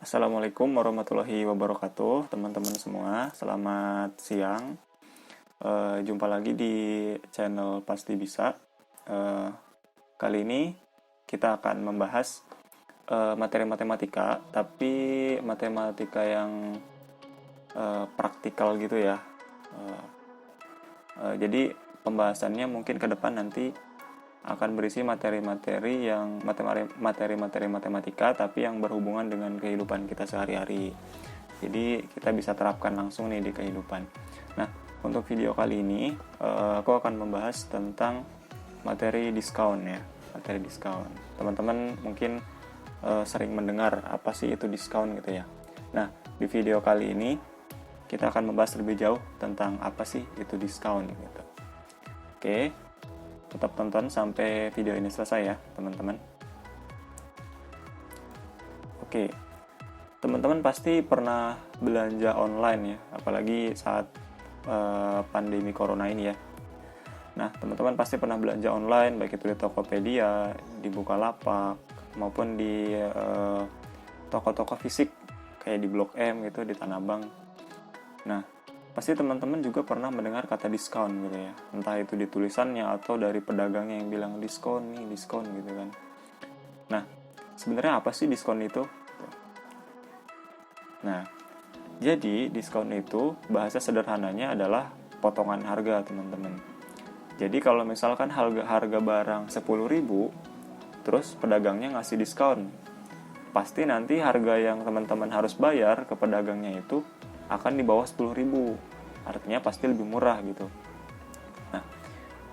Assalamualaikum warahmatullahi wabarakatuh, teman-teman semua. Selamat siang. Jumpa lagi di channel Pasti Bisa. Kali ini kita akan membahas materi matematika, tapi matematika yang praktikal gitu ya. Jadi pembahasannya mungkin ke depan nanti akan berisi materi-materi matematika tapi yang berhubungan dengan kehidupan kita sehari-hari. Jadi kita bisa terapkan langsung nih di kehidupan. Nah, untuk video kali ini aku akan membahas tentang materi diskon ya, materi diskon. Teman-teman mungkin sering mendengar apa sih itu diskon gitu ya. Nah, di video kali ini kita akan membahas lebih jauh tentang apa sih itu diskon gitu. Oke. Tetap tonton sampai video ini selesai ya, teman-teman. Oke, teman-teman pasti pernah belanja online ya, apalagi saat pandemi corona ini ya. Nah, teman-teman pasti pernah belanja online, baik itu di Tokopedia, di Bukalapak, maupun di toko-toko fisik, kayak di Blok M gitu, di Tanah Abang. Nah, pasti teman-teman juga pernah mendengar kata diskon gitu ya. Entah itu di tulisannya atau dari pedagangnya yang bilang diskon nih, diskon gitu kan. Nah, sebenarnya apa sih diskon itu? Nah, jadi diskon itu bahasa sederhananya adalah potongan harga, teman-teman. Jadi kalau misalkan harga barang 10.000, terus pedagangnya ngasih diskon, pasti nanti harga yang teman-teman harus bayar ke pedagangnya itu akan di bawah 10.000. Artinya pasti lebih murah gitu. Nah,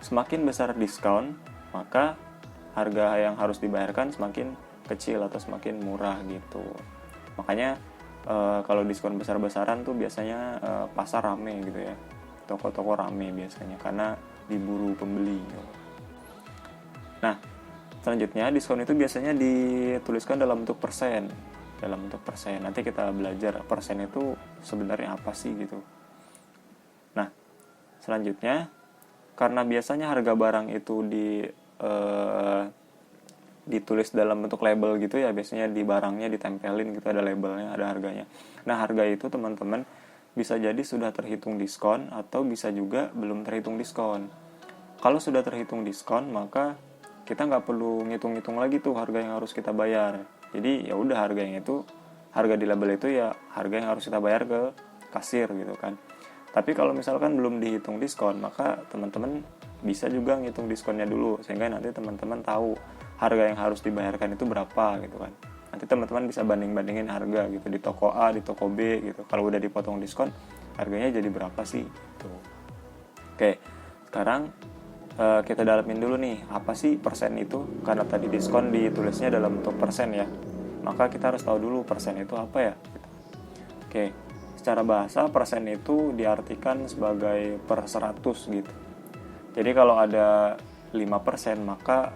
semakin besar diskon, maka harga yang harus dibayarkan semakin kecil atau semakin murah gitu. Makanya kalau diskon besar-besaran tuh biasanya pasar rame gitu ya. Toko-toko rame biasanya karena diburu pembeli gitu. Nah, selanjutnya diskon itu biasanya dituliskan dalam bentuk persen. Nanti kita belajar persen itu sebenarnya apa sih gitu. Nah, selanjutnya karena biasanya harga barang itu ditulis dalam bentuk label gitu ya, biasanya di barangnya ditempelin gitu, ada labelnya, ada harganya. Nah, harga itu teman-teman bisa jadi sudah terhitung diskon atau bisa juga belum terhitung diskon. Kalau sudah terhitung diskon, maka kita nggak perlu ngitung-ngitung lagi tuh harga yang harus kita bayar. Jadi ya udah harga di label itu ya harga yang harus kita bayar ke kasir gitu kan. Tapi kalau misalkan belum dihitung diskon, maka teman-teman bisa juga ngitung diskonnya dulu sehingga nanti teman-teman tahu harga yang harus dibayarkan itu berapa gitu kan. Nanti teman-teman bisa banding-bandingin harga gitu di toko A, di toko B gitu. Kalau udah dipotong diskon, harganya jadi berapa sih gitu. Oke, sekarang kita dalamin dulu nih, apa sih persen itu? Karena tadi diskon ditulisnya dalam bentuk persen ya, maka kita harus tahu dulu persen itu apa ya gitu. Oke, secara bahasa persen itu diartikan sebagai per 100 gitu. Jadi kalau ada 5%, maka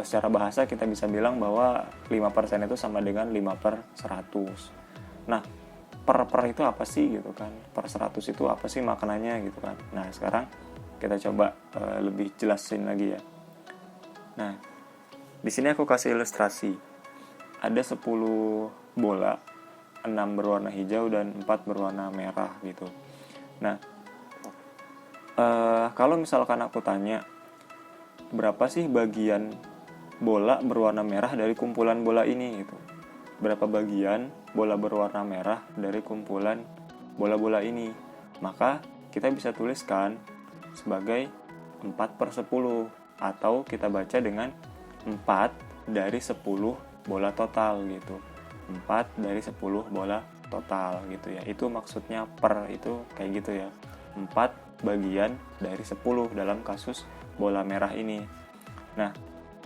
secara bahasa kita bisa bilang bahwa 5% itu sama dengan 5 per 100. Nah, per itu apa sih gitu kan? Per 100 itu apa sih maknanya gitu kan? Nah, sekarang kita coba lebih jelasin lagi ya. Nah, di sini aku kasih ilustrasi. Ada 10 bola, 6 berwarna hijau dan 4 berwarna merah gitu. Nah, kalau misalkan aku tanya, berapa sih bagian bola berwarna merah dari kumpulan bola ini gitu? Berapa bagian bola berwarna merah dari kumpulan bola-bola ini? Maka kita bisa tuliskan sebagai 4 per 10, atau kita baca dengan 4 dari 10 bola total gitu. 4 dari 10 bola total gitu ya. Itu maksudnya per itu kayak gitu ya. 4 bagian dari 10 dalam kasus bola merah ini. Nah,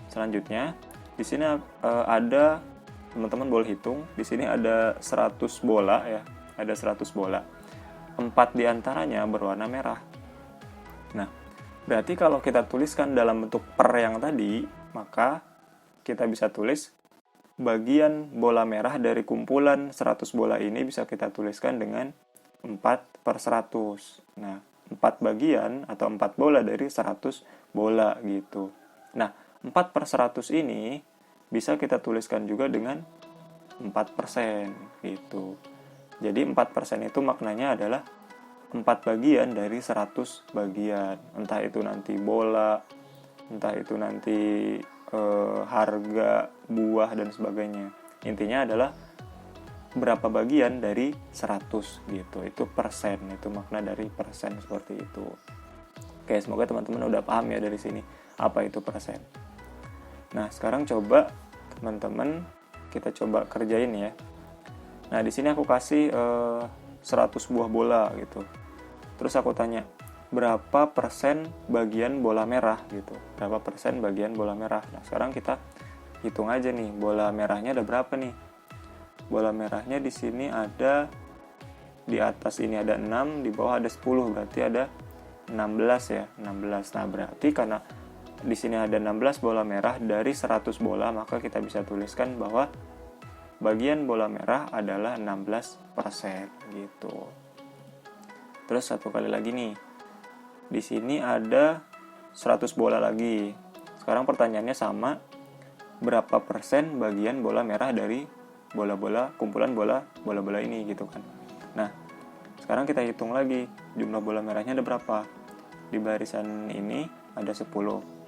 selanjutnya di sini ada, teman-teman boleh hitung, di sini ada 100 bola ya. Ada 100 bola. 4 diantaranya berwarna merah. Nah, berarti kalau kita tuliskan dalam bentuk per yang tadi, maka kita bisa tulis bagian bola merah dari kumpulan 100 bola ini bisa kita tuliskan dengan 4 per 100. Nah, 4 bagian atau 4 bola dari 100 bola gitu. Nah, 4 per 100 ini bisa kita tuliskan juga dengan 4% gitu. Jadi 4% itu maknanya adalah 4 bagian dari 100 bagian. Entah itu nanti bola, entah itu nanti harga buah dan sebagainya. Intinya adalah berapa bagian dari 100 gitu. Itu persen, itu makna dari persen seperti itu. Oke, semoga teman-teman udah paham ya dari sini apa itu persen. Nah, sekarang coba teman-teman kita coba kerjain ya. Nah, di sini aku kasih 100 buah bola gitu. Terus aku tanya, berapa persen bagian bola merah gitu? Berapa persen bagian bola merah? Nah, sekarang kita hitung aja nih, bola merahnya ada berapa nih? Bola merahnya di sini ada, di atas ini ada 6, di bawah ada 10, berarti ada 16 ya, 16. Nah, berarti karena di sini ada 16 bola merah dari 100 bola, maka kita bisa tuliskan bahwa bagian bola merah adalah 16% gitu. Terus satu kali lagi nih. Di sini ada 100 bola lagi. Sekarang pertanyaannya sama, berapa persen bagian bola merah dari bola-bola, kumpulan bola-bola ini gitu kan. Nah, sekarang kita hitung lagi jumlah bola merahnya ada berapa. Di barisan ini ada 10,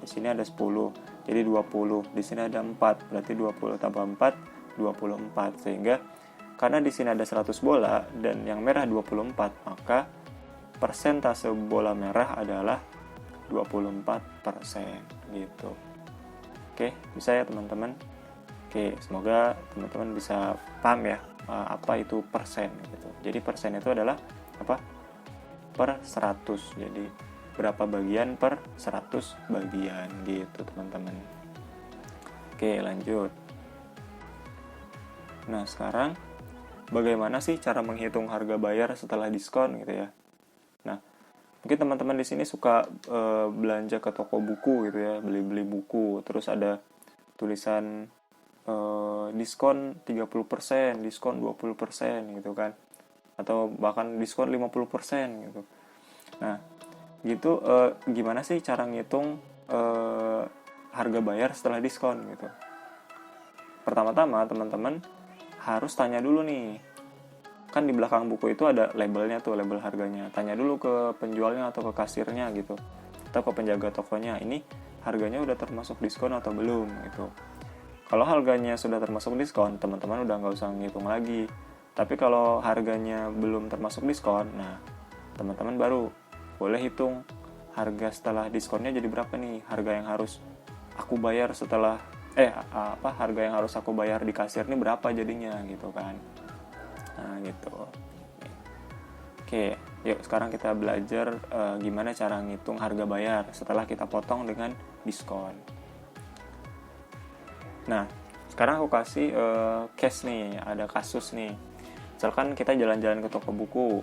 di sini ada 10, jadi 20. Di sini ada 4, berarti 20 tambah 4, 24. Sehingga karena di sini ada 100 bola dan yang merah 24, maka persentase bola merah adalah 24% gitu. Oke, bisa ya teman-teman? Oke, semoga teman-teman bisa paham ya apa itu persen gitu. Jadi persen itu adalah apa? Per 100. Jadi berapa bagian per 100 bagian gitu teman-teman. Oke, lanjut. Nah, sekarang bagaimana sih cara menghitung harga bayar setelah diskon gitu ya? Nah, mungkin teman-teman di sini suka belanja ke toko buku gitu ya, beli-beli buku, terus ada tulisan diskon 30%, diskon 20% gitu kan. Atau bahkan diskon 50% gitu. Nah, gitu gimana sih cara ngitung harga bayar setelah diskon gitu? Pertama-tama teman-teman harus tanya dulu nih, kan di belakang buku itu ada labelnya tuh, label harganya. Tanya dulu ke penjualnya atau ke kasirnya gitu, atau ke penjaga tokonya, ini harganya udah termasuk diskon atau belum gitu. Kalau harganya sudah termasuk diskon, teman-teman udah nggak usah ngitung lagi. Tapi kalau harganya belum termasuk diskon, nah teman-teman baru boleh hitung harga setelah diskonnya jadi berapa nih, harga yang harus aku bayar setelah harga yang harus aku bayar di kasir ini berapa jadinya gitu kan. Nah gitu. Oke, yuk sekarang kita belajar gimana cara ngitung harga bayar setelah kita potong dengan diskon. Nah, sekarang aku kasih case nih, ada kasus nih. Misalkan kita jalan-jalan ke toko buku,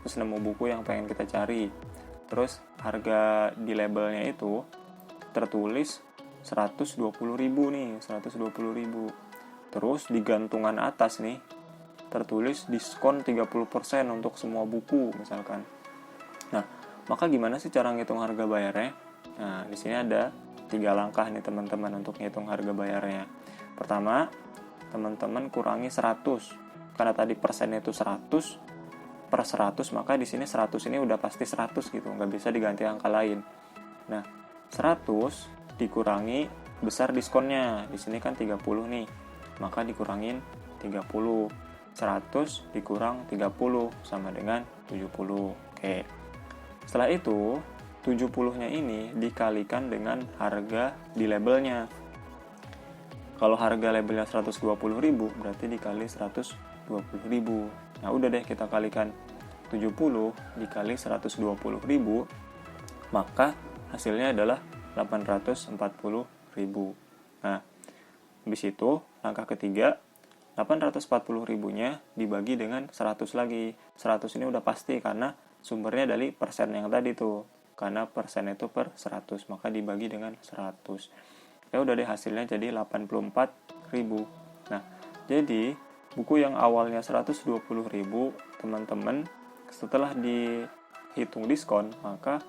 terus nemu buku yang pengen kita cari. Terus harga di labelnya itu tertulis 120.000 nih, 120.000. Terus di gantungan atas nih tertulis diskon 30% untuk semua buku misalkan. Nah, maka gimana sih cara ngitung harga bayarnya? Nah, di sini ada 3 langkah nih teman-teman untuk ngitung harga bayarnya. Pertama, teman-teman kurangi 100. Karena tadi persennya itu 100 per 100, maka di sini 100 ini udah pasti 100 gitu, nggak bisa diganti angka lain. Nah, 100 dikurangi besar diskonnya. Di sini kan 30 nih. Maka dikurangin 30. 100 dikurang 30 sama dengan 70. Oke. Setelah itu, 70-nya ini dikalikan dengan harga di labelnya. Kalau harga labelnya 120.000, berarti dikali 120.000. Nah, udah deh kita kalikan 70 dikali 120.000, maka hasilnya adalah 840.000. Nah, habis itu langkah ketiga, 840.000-nya dibagi dengan 100 lagi. 100 ini udah pasti karena sumbernya dari persen yang tadi tuh. Karena persen itu per 100, maka dibagi dengan 100. Ya udah deh, hasilnya jadi 84.000. Nah, jadi buku yang awalnya 120.000, teman-teman setelah dihitung diskon, maka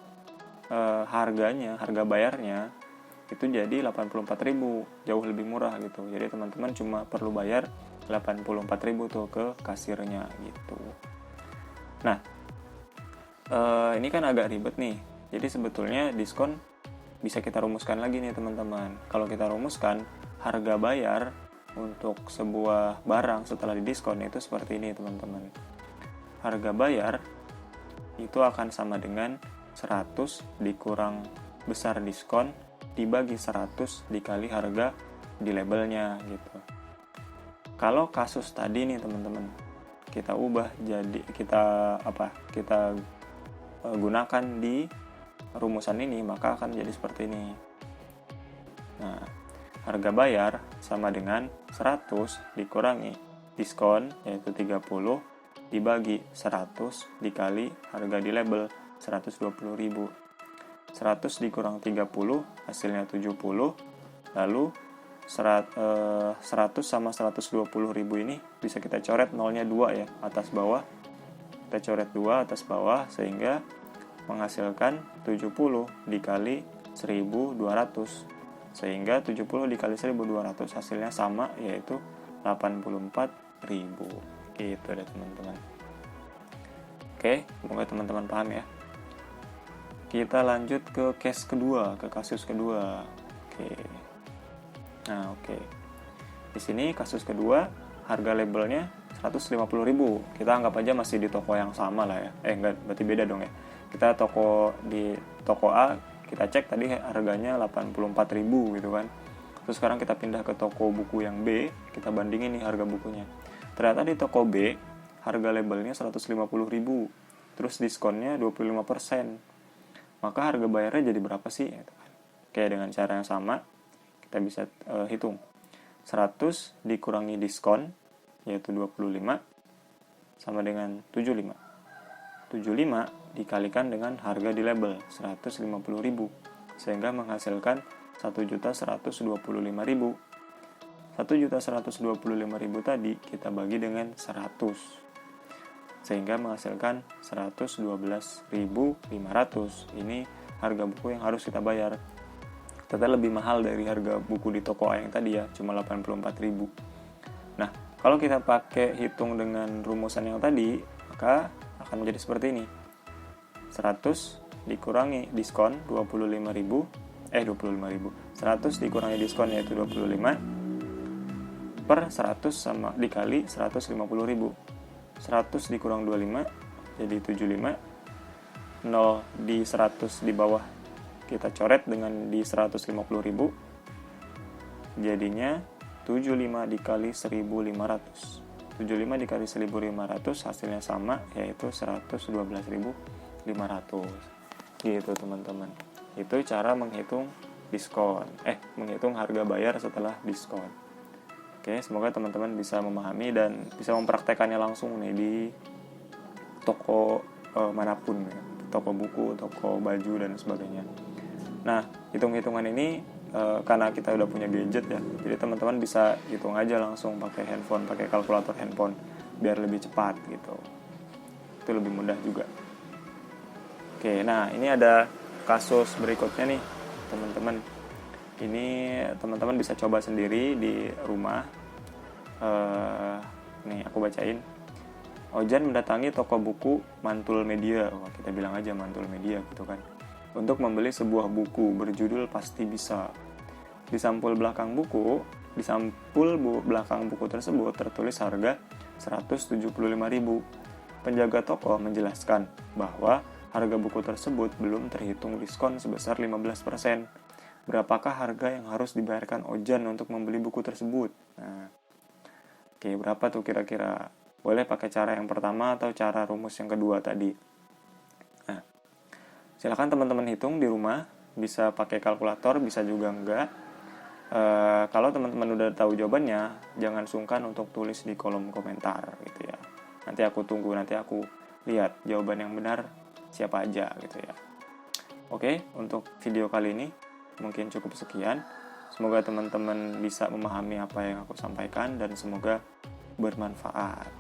harga bayarnya itu jadi 84.000, jauh lebih murah gitu. Jadi teman-teman cuma perlu bayar 84.000 tuh ke kasirnya gitu. Nah, ini kan agak ribet nih. Jadi sebetulnya diskon bisa kita rumuskan lagi nih teman-teman. Kalau kita rumuskan, harga bayar untuk sebuah barang setelah didiskon itu seperti ini teman-teman. Harga bayar itu akan sama dengan 100 dikurang besar diskon dibagi 100 dikali harga di labelnya gitu. Kalau kasus tadi nih teman-teman, kita ubah jadi kita gunakan di rumusan ini, maka akan jadi seperti ini. Nah, harga bayar sama dengan 100 dikurangi diskon yaitu 30 dibagi 100 dikali harga di label 120.000. 100 dikurang 30 hasilnya 70. Lalu 100 sama 120.000 ini bisa kita coret nolnya 2 ya, atas bawah. Kita coret 2 atas bawah sehingga menghasilkan 70 dikali 1.200. Sehingga 70 dikali 1.200 hasilnya sama, yaitu 84.000. Gitu deh teman-teman. Oke, semoga teman-teman paham ya. Kita lanjut ke case kedua, ke kasus kedua. Oke. Di sini kasus kedua, harga labelnya 150.000. Kita anggap aja masih di toko yang sama lah ya. Enggak, berarti beda dong ya. Kita di toko A, kita cek tadi harganya 84.000 gitu kan. Terus sekarang kita pindah ke toko buku yang B, kita bandingin nih harga bukunya. Ternyata di toko B, harga labelnya 150.000. Terus diskonnya 25%. Maka harga bayarnya jadi berapa sih? Oke, dengan cara yang sama, kita bisa hitung. 100 dikurangi diskon, yaitu 25, sama dengan 75. 75 dikalikan dengan harga di label, 150.000, sehingga menghasilkan 1.125.000. 1.125.000 tadi kita bagi dengan 100, sehingga menghasilkan 112.500. Ini harga buku yang harus kita bayar. Ternyata lebih mahal dari harga buku di toko A yang tadi ya, cuma 84.000. Nah, kalau kita pakai hitung dengan rumusan yang tadi, maka akan menjadi seperti ini. 100 dikurangi diskon 25.000. 100 dikurangi diskon yaitu 25 per 100 sama dikali 150.000. 100 dikurang 25 jadi 75. 0 di 100 di bawah kita coret dengan di 150.000, jadinya 75 dikali 1.500. 75 dikali 1.500 hasilnya sama, yaitu 112.500. Gitu teman-teman. Itu cara menghitung diskon. Menghitung harga bayar setelah diskon. Oke, semoga teman-teman bisa memahami dan bisa mempraktekannya langsung nih di toko manapun ya. Toko buku, toko baju dan sebagainya. Nah, hitung-hitungan ini karena kita udah punya gadget ya, jadi teman-teman bisa hitung aja langsung pakai handphone, pakai kalkulator handphone biar lebih cepat gitu. Itu lebih mudah juga. Oke, nah ini ada kasus berikutnya nih teman-teman. Ini teman-teman bisa coba sendiri di rumah. Nih aku bacain. Ojan mendatangi toko buku Mantul Media, kita bilang aja Mantul Media gitu kan, untuk membeli sebuah buku berjudul Pasti Bisa. Di sampul belakang buku tersebut tertulis harga 175.000. Penjaga toko menjelaskan bahwa harga buku tersebut belum terhitung diskon sebesar 15%. Berapakah harga yang harus dibayarkan Ojan untuk membeli buku tersebut? Nah, oke, berapa tuh kira-kira? Boleh pakai cara yang pertama atau cara rumus yang kedua tadi. Nah, silakan teman-teman hitung di rumah, bisa pakai kalkulator, bisa juga enggak. Kalau teman-teman udah tahu jawabannya, jangan sungkan untuk tulis di kolom komentar gitu ya. Nanti aku tunggu, nanti aku lihat jawaban yang benar siapa aja gitu ya. Oke, untuk video kali ini mungkin cukup sekian. Semoga teman-teman bisa memahami apa yang aku sampaikan dan semoga bermanfaat.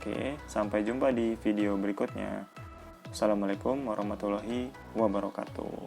Oke, sampai jumpa di video berikutnya. Assalamualaikum warahmatullahi wabarakatuh.